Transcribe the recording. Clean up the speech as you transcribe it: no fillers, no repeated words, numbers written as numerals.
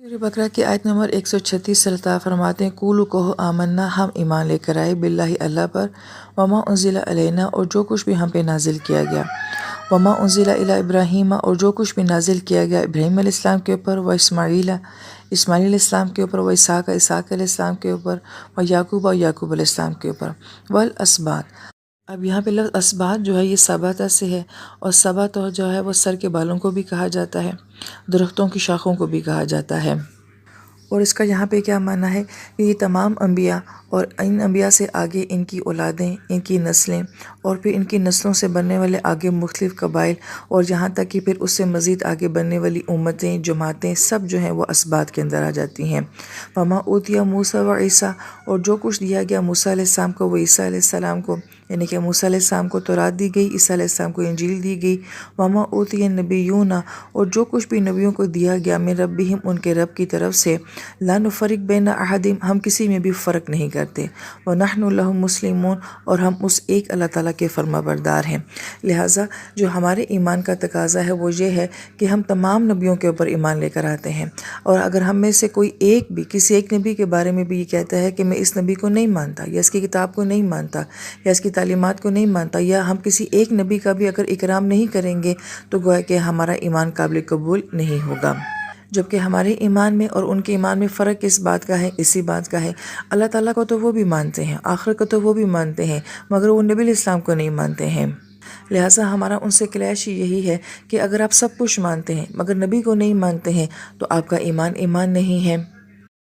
سورہ بقرہ کی آیت نمبر 136 سے اللہ تعالیٰ فرماتے ہیں قولوا کہو آمنا ہم ایمان لے کر آئے باللہ اللہ پر وما انزل علینا اور جو کچھ بھی ہم پہ نازل کیا گیا وما انزل الی ابراہیم اور جو کچھ بھی نازل کیا گیا ابراہیم علیہ السلام کے اوپر و اسماعیل علیہ السلام کے اوپر و اسحاق علیہ السلام کے اوپر و یعقوب علیہ السلام کے اوپر والاسباط۔ اب یہاں پہ لفظ اسباط جو ہے یہ سباتہ سے ہے، اور سبات جو ہے وہ سر کے بالوں کو بھی کہا جاتا ہے، درختوں کی شاخوں کو بھی کہا جاتا ہے۔ اور اس کا یہاں پہ کیا معنی ہے کہ یہ تمام انبیاء اور ان انبیاء سے آگے ان کی اولادیں، ان کی نسلیں، اور پھر ان کی نسلوں سے بننے والے آگے مختلف قبائل، اور جہاں تک کہ پھر اس سے مزید آگے بننے والی امتیں، جماعتیں، سب جو ہیں وہ اسباط کے اندر آ جاتی ہیں۔ وما اوتیٰ موسیٰ و عیسیٰ اور جو کچھ دیا گیا موسیٰ علیہ السلام کو و عیسیٰ علیہ السلام کو، یعنی کہ موسیٰ علیہ السلام کو تورات دی گئی، عیسیٰ علیہ السلام کو انجیل دی گئی۔ وما اوتیٰ النبیون اور جو کچھ بھی نبیوں کو دیا گیا من ربہم ان کے رب کی طرف سے، لا نفرق بین احد ہم کسی میں بھی فرق نہیں کرتے، ونحن لہ مسلمون اور ہم اس ایک اللہ تعالیٰ کے فرما بردار ہیں۔ لہٰذا جو ہمارے ایمان کا تقاضا ہے وہ یہ ہے کہ ہم تمام نبیوں کے اوپر ایمان لے کر آتے ہیں، اور اگر ہم میں سے کوئی ایک بھی کسی ایک نبی کے بارے میں بھی یہ کہتا ہے کہ میں اس نبی کو نہیں مانتا، یا اس کی کتاب کو نہیں مانتا، یا اس کی تعلیمات کو نہیں مانتا، یا ہم کسی ایک نبی کا بھی اگر اکرام نہیں کریں گے تو گویا کہ ہمارا ایمان قابل قبول نہیں ہوگا۔ جبکہ ہمارے ایمان میں اور ان کے ایمان میں فرق کس بات کا ہے؟ اسی بات کا ہے، اللہ تعالیٰ کو تو وہ بھی مانتے ہیں، آخرت کو تو وہ بھی مانتے ہیں، مگر وہ نبی علیہ السلام کو نہیں مانتے ہیں۔ لہٰذا ہمارا ان سے کلیش یہی ہے کہ اگر آپ سب کچھ مانتے ہیں مگر نبی کو نہیں مانتے ہیں تو آپ کا ایمان نہیں ہے۔